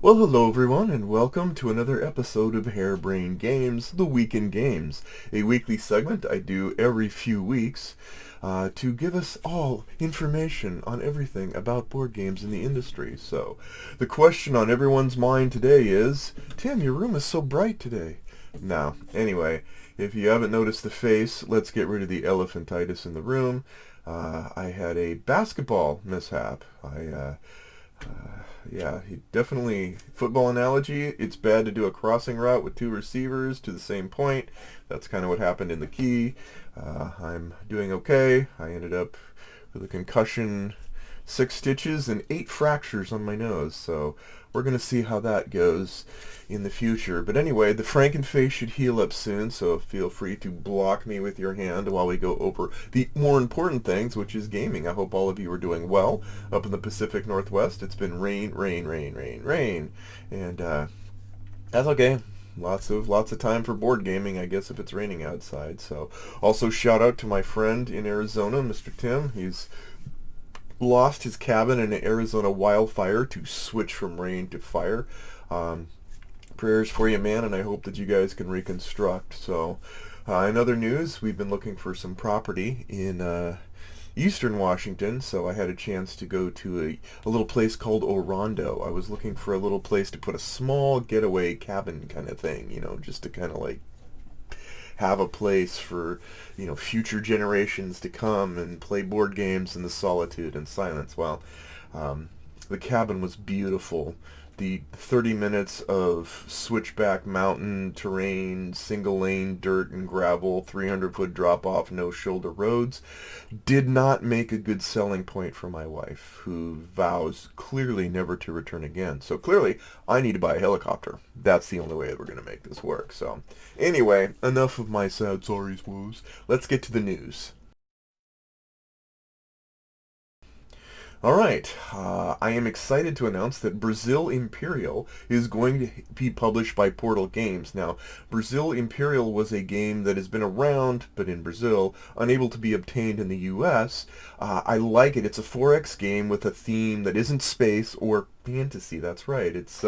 Well, hello everyone, and welcome to another episode of Harebrained Games, the Week in Games, a weekly segment I do every few weeks to give us all information on everything about board games in the industry. So, the question on everyone's mind today is, Tim, your room is so bright today. Now, anyway, if you haven't noticed the face, let's get rid of the elephantitis in the room. I had a basketball mishap. Yeah, he definitely, football analogy, it's bad to do a crossing route with two receivers to the same point. That's kind of what happened in the key. I'm doing okay. I ended up with a concussion, 6 stitches, and 8 fractures on my nose. So we're going to see how that goes in the future. But anyway, the Frankenface should heal up soon, so feel free to block me with your hand while we go over the more important things, which is gaming. I hope all of you are doing well. Up in the Pacific Northwest, it's been rain, rain, rain, rain, rain. And that's okay. Lots of time for board gaming, I guess, if it's raining outside. So also shout out to my friend in Arizona, Mr. Tim. He's lost his cabin in an Arizona wildfire to switch from rain to fire. Prayers for you, man, and I hope that you guys can reconstruct. So, in other news, we've been looking for some property in Eastern Washington, so I had a chance to go to a little place called Orondo. I was looking for a little place to put a small getaway cabin kind of thing, just to kind of like have a place for future generations to come and play board games in the solitude and silence. Well, the cabin was beautiful. The 30 minutes of switchback mountain terrain, single lane dirt and gravel, 300-foot drop off, no shoulder roads did not make a good selling point for my wife, who vows clearly never to return again. So clearly, I need to buy a helicopter. That's the only way that we're going to make this work. So anyway, enough of my sad sorries woes. Let's get to the news. All right, I am excited to announce that Brazil Imperial is going to be published by Portal Games. Now, Brazil Imperial was a game that has been around, but in Brazil, unable to be obtained in the U.S. I like it. It's a 4X game with a theme that isn't space or fantasy. That's right. It's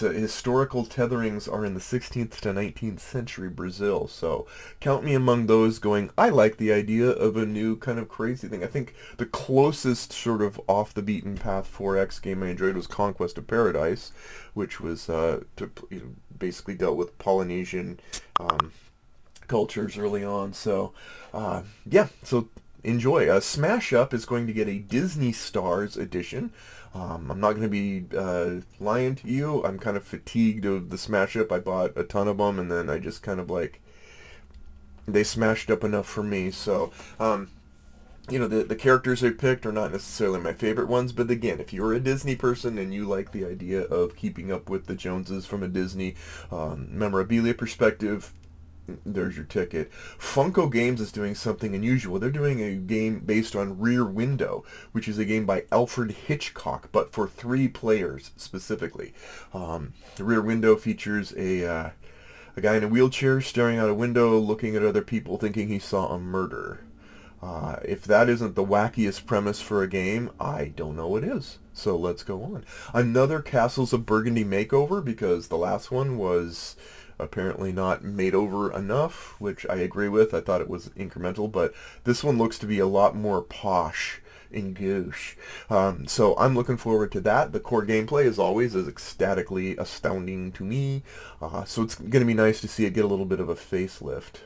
historical tetherings are in the 16th to 19th century Brazil. So count me among those going, I like the idea of a new kind of crazy thing. I think the closest sort of off the beaten path 4X game I enjoyed was Conquest of Paradise, which was basically dealt with Polynesian cultures early on. So yeah, so enjoy. Smash Up is going to get a Disney Stars edition. I'm not going to be lying to you. I'm kind of fatigued of the Smash Up. I bought a ton of them, and then I just kind of like they smashed up enough for me. So the characters I picked are not necessarily my favorite ones, but again, if you're a Disney person and you like the idea of keeping up with the Joneses from a Disney memorabilia perspective, there's your ticket. Funko Games is doing something unusual. They're doing a game based on Rear Window, which is a game by Alfred Hitchcock, but for 3 players specifically. Rear Window features a guy in a wheelchair staring out a window, looking at other people, thinking he saw a murder. If that isn't the wackiest premise for a game, I don't know what is. So let's go on. Another Castles of Burgundy makeover, because the last one was apparently not made over enough, which I agree with. I thought it was incremental, but this one looks to be a lot more posh and gauche. So I'm looking forward to that. The core gameplay, as always, is ecstatically astounding to me. So it's going to be nice to see it get a little bit of a facelift.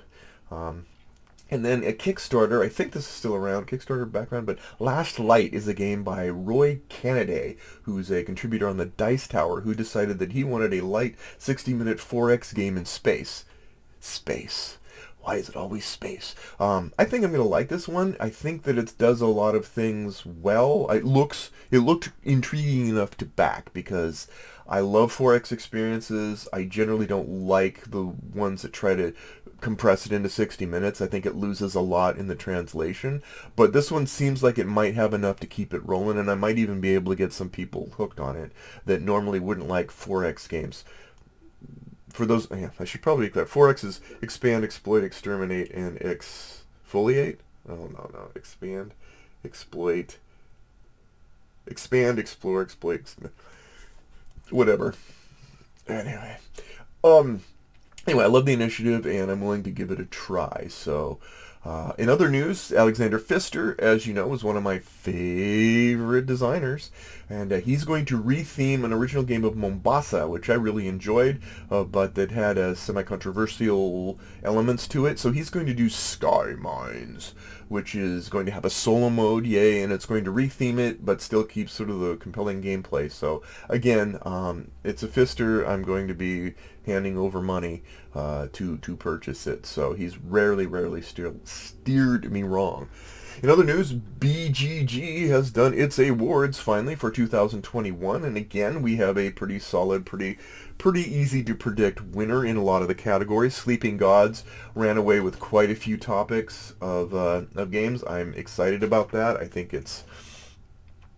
And then a Kickstarter, I think this is still around, Kickstarter background, but Last Light is a game by Roy Canaday, who's a contributor on the Dice Tower, who decided that he wanted a light 60-minute 4X game in space. Space. Why is it always space? I think I'm going to like this one. I think that it does a lot of things well. It looked intriguing enough to back, because I love 4X experiences. I generally don't like the ones that try to compress it into 60 minutes. I think it loses a lot in the translation. But this one seems like it might have enough to keep it rolling, and I might even be able to get some people hooked on it that normally wouldn't like 4X games. For those, yeah, I should probably be clear. 4X is expand, exploit, exterminate, and exfoliate. Oh, no. Expand, exploit, expand, explore, exploit. Whatever. Anyway. Um, Anyway, I love the initiative, and I'm willing to give it a try. So, in other news, Alexander Pfister, as you know, is one of my favorite designers, and he's going to retheme an original game of Mombasa, which I really enjoyed, but that had semi-controversial elements to it. So he's going to do Sky Mines, which is going to have a solo mode, yay, and it's going to retheme it, but still keep sort of the compelling gameplay. So again, it's a Pfister. I'm going to be handing over money to purchase it. So he's rarely steered me wrong. In other news, BGG has done its awards finally for 2021, and again we have a pretty solid, pretty easy to predict winner in a lot of the categories. Sleeping Gods ran away with quite a few topics of games. I'm excited about that.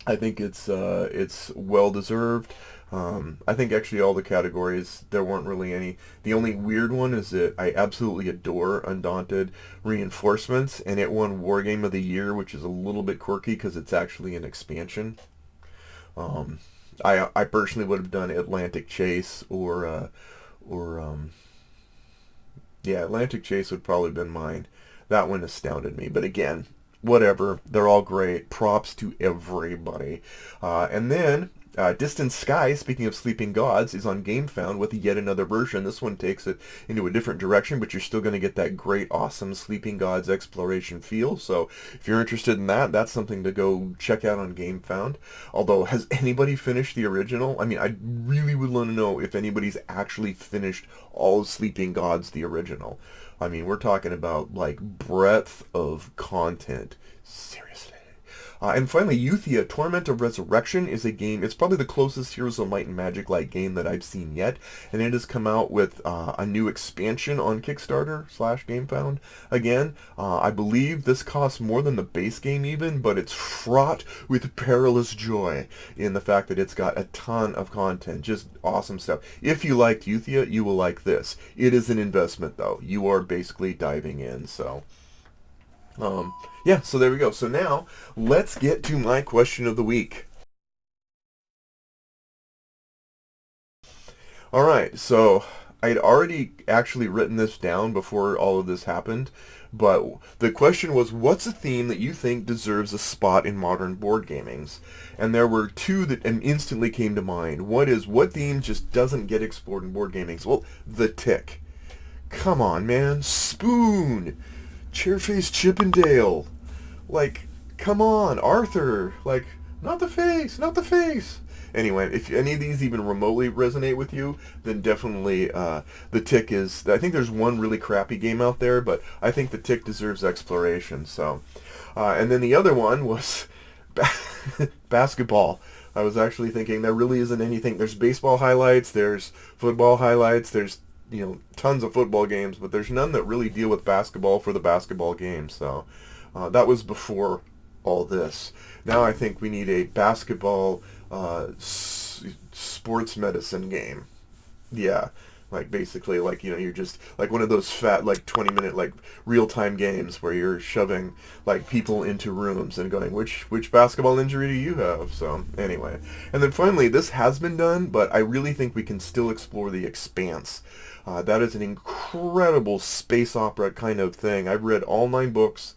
It's well deserved. I think actually all the categories, there weren't really any. The only weird one is that I absolutely adore Undaunted Reinforcements, and it won War Game of the Year, which is a little bit quirky because it's actually an expansion. Um, I personally would have done Atlantic Chase or yeah, Atlantic Chase would probably have been mine. That one astounded me, but again, whatever. They're all great. Props to everybody. And then Distant Sky, speaking of Sleeping Gods, is on GameFound with yet another version. This one takes it into a different direction, but you're still going to get that great, awesome Sleeping Gods exploration feel. So if you're interested in that, that's something to go check out on GameFound. Although, has anybody finished the original? I mean, I really would want to know if anybody's actually finished all of Sleeping Gods, the original. I mean, we're talking about, like, breadth of content. Seriously. And finally, Euthia, Torment of Resurrection is a game, it's probably the closest Heroes of Might and Magic-like game that I've seen yet, and it has come out with a new expansion on Kickstarter / GameFound. Again, I believe this costs more than the base game even, but it's fraught with perilous joy in the fact that it's got a ton of content, just awesome stuff. If you liked Euthia, you will like this. It is an investment, though. You are basically diving in, so... yeah, so there we go. So now, let's get to my question of the week. Alright, so I'd already actually written this down before all of this happened, but the question was, what's a theme that you think deserves a spot in modern board gamings? And there were two that instantly came to mind. What theme just doesn't get explored in board gamings? Well, the Tick. Come on, man. Spoon! Chairface Chippendale. Like, come on, Arthur. Like, not the face, not the face. Anyway, if any of these even remotely resonate with you, then definitely the Tick is... I think there's one really crappy game out there, but I think the Tick deserves exploration. So, and then the other one was basketball. I was actually thinking there really isn't anything. There's baseball highlights, there's football highlights, there's tons of football games, but there's none that really deal with basketball for the basketball game. So that was before all this. Now I think we need a basketball sports medicine game. Yeah, like basically like you're just like one of those fat like 20-minute like real-time games where you're shoving like people into rooms and going which basketball injury do you have? So anyway, and then finally, this has been done, but I really think we can still explore The Expanse. That is an incredible space opera kind of thing. I've read all 9 books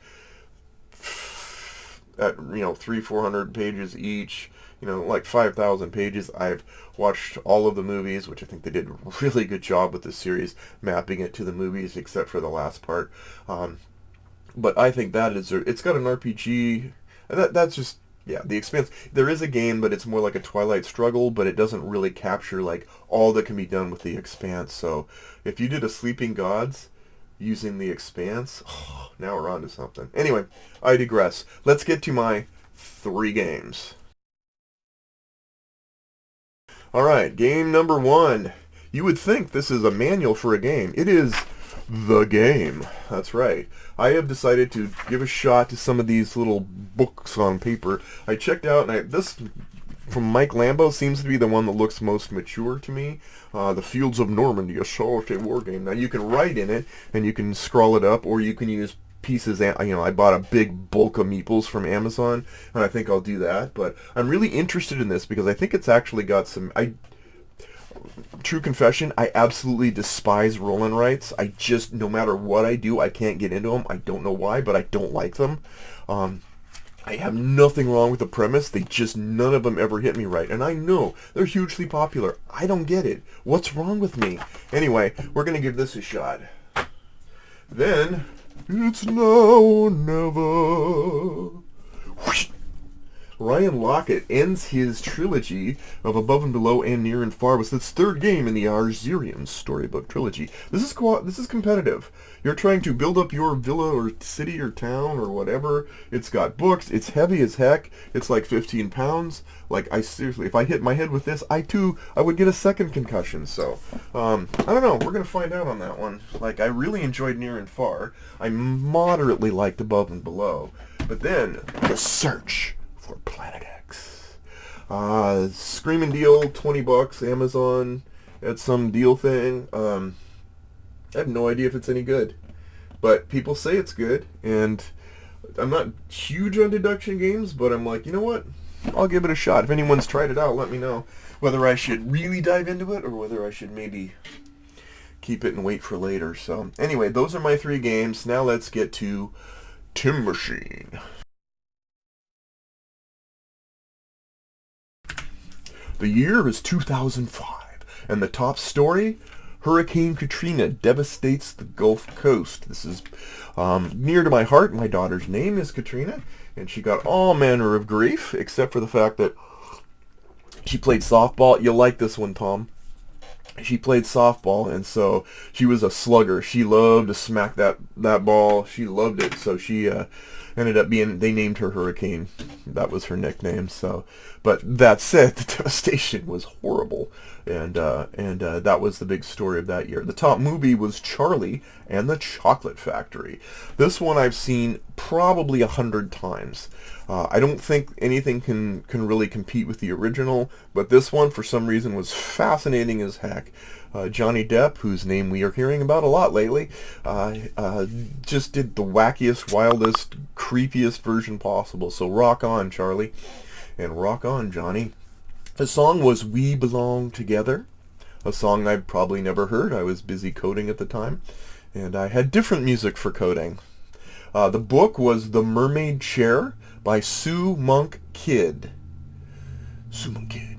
at 300-400 pages each, like 5,000 pages. I've watched all of the movies, which I think they did a really good job with this series, mapping it to the movies except for the last part. But I think that is, it's got an RPG, and that's just, yeah, The Expanse. There is a game, but it's more like a Twilight Struggle, but it doesn't really capture like all that can be done with The Expanse. So if you did a Sleeping Gods using The Expanse, oh, now we're on to something. Anyway, I digress. Let's get to my 3 games. Alright, game number 1. You would think this is a manual for a game. It is The Game. That's right. I have decided to give a shot to some of these little books on paper. I checked out, and this from Mike Lambo seems to be the one that looks most mature to me. The Fields of Normandy, a solitary war game. Now you can write in it, and you can scroll it up, or you can use pieces. I bought a big bulk of meeples from Amazon, and I think I'll do that. But I'm really interested in this because I think it's actually got some... true confession, I absolutely despise roll and writes. I just, no matter what I do, I can't get into them. I don't know why, but I don't like them. I have nothing wrong with the premise. They just, none of them ever hit me right. And I know they're hugely popular. I don't get it. What's wrong with me? Anyway, we're going to give this a shot. Then, it's now or never. Whoosh. Ryan Lockett ends his trilogy of Above and Below and Near and Far with his third game in the Arzirian storybook trilogy. This is competitive. You're trying to build up your villa or city or town or whatever. It's got books. It's heavy as heck. It's like 15 pounds. Like, I seriously, if I hit my head with this, I would get a second concussion. So, I don't know. We're going to find out on that one. Like, I really enjoyed Near and Far. I moderately liked Above and Below. But then, The Search for Planet X. Screaming deal, $20, Amazon, at some deal thing. I have no idea if it's any good, but people say it's good, and I'm not huge on deduction games, but I'm like, you know what? I'll give it a shot. If anyone's tried it out, let me know whether I should really dive into it or whether I should maybe keep it and wait for later. So anyway, those are my 3 games. Now let's get to Tim Machine. The year is 2005, and the top story, Hurricane Katrina devastates the Gulf Coast. This is near to my heart. My daughter's name is Katrina, and she got all manner of grief, except for the fact that she played softball. You'll like this one, Tom. She played softball, and so she was a slugger. She loved to smack that ball. She loved it, so she ended up being, they named her Hurricane. That was her nickname. So, but that said, the devastation was horrible, and that was the big story of that year. The top movie was Charlie and the Chocolate Factory. This one I've seen probably 100 times. I don't think anything can really compete with the original, but this one for some reason was fascinating as heck. Johnny Depp, whose name we are hearing about a lot lately, just did the wackiest, wildest, creepiest version possible. So rock on, Charlie, and rock on, Johnny. The song was We Belong Together, a song I'd probably never heard. I was busy coding at the time, and I had different music for coding. The book was The Mermaid Chair by Sue Monk Kidd. Sue Monk Kidd.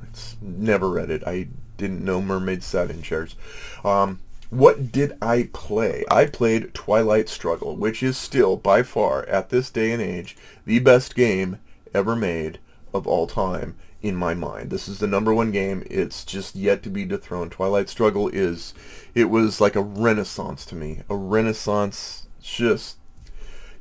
It's never read it. I didn't know mermaids sat in chairs. What did I play? I played Twilight Struggle, which is still, by far, at this day and age, the best game ever made of all time in my mind. This is the #1 game. It's just yet to be dethroned. Twilight Struggle it was like a renaissance to me. A renaissance, just,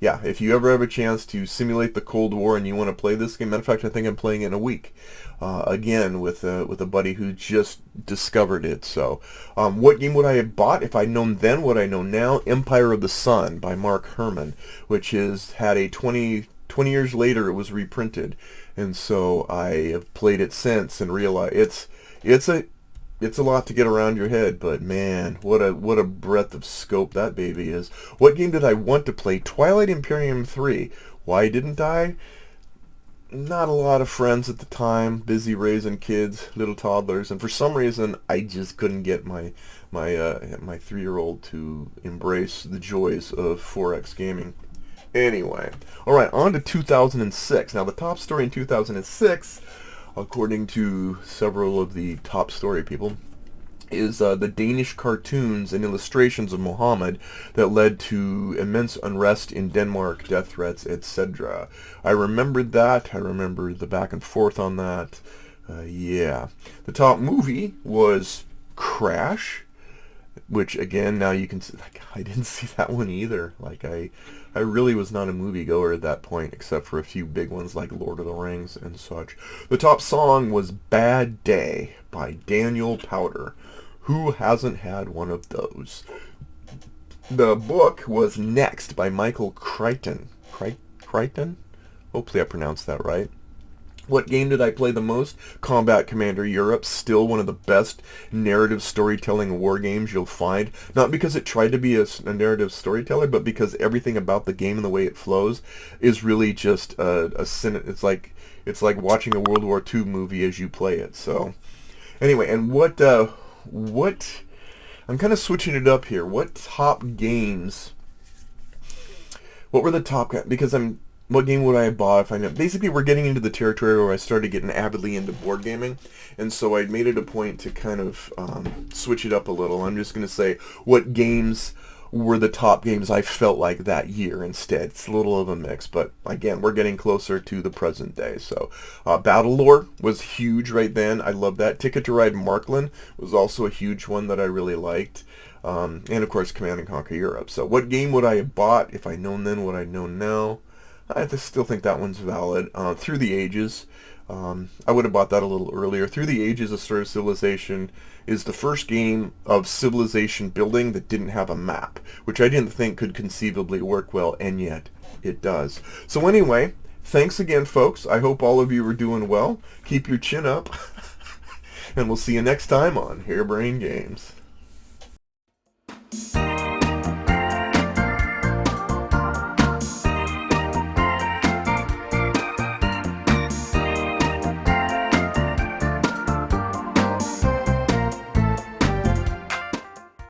yeah, if you ever have a chance to simulate the Cold War and you want to play this game, matter of fact, I think I'm playing it in a week. Again, with a buddy who just discovered it. So, what game would I have bought if I'd known then what I know now? Empire of the Sun by Mark Herman, which had a 20 years later, it was reprinted. And so I have played it since and realized it's a lot to get around your head, but man, what a breadth of scope that baby is. What game did I want to play? Twilight Imperium 3. Why didn't I? Not a lot of friends at the time, busy raising kids, little toddlers, and for some reason I just couldn't get my 3-year-old to embrace the joys of 4X gaming. Anyway, alright, on to 2006. Now the top story in 2006, according to several of the top story people, is the Danish cartoons and illustrations of Mohammed that led to immense unrest in Denmark, death threats, etc. I remembered that. I remembered the back and forth on that. Yeah. The top movie was Crash, which again, now you can see, like, I didn't see that one either. Like, I really was not a moviegoer at that point, except for a few big ones like Lord of the Rings and such. The top song was Bad Day by Daniel Powter. Who hasn't had one of those? The book was Next by Michael Crichton. Crichton? Hopefully I pronounced that right. What game did I play the most? Combat Commander Europe, still one of the best narrative storytelling war games you'll find. Not because it tried to be a narrative storyteller, but because everything about the game and the way it flows is really just it's like watching a World War II movie as you play it. So, Anyway, and what I'm kind of switching it up here. What top games? What were the top? Because what game would I have bought if I know? Basically, we're getting into the territory where I started getting avidly into board gaming, and so I made it a point to kind of switch it up a little. I'm just going to say what games were the top games I felt like that year instead. It's a little of a mix, but again, we're getting closer to the present day. So Battlelore was huge right then. I love that. Ticket to Ride Markland was also a huge one that I really liked. And of course, Command and Conquer Europe. So what game would I have bought if I'd known then what I know now? I still think that one's valid. Through the Ages. I would have bought that a little earlier. Through the Ages, A Story of Civilization is the first game of civilization building that didn't have a map, which I didn't think could conceivably work well, and yet it does. So anyway, thanks again, folks. I hope all of you are doing well. Keep your chin up, and we'll see you next time on Harebrained Games.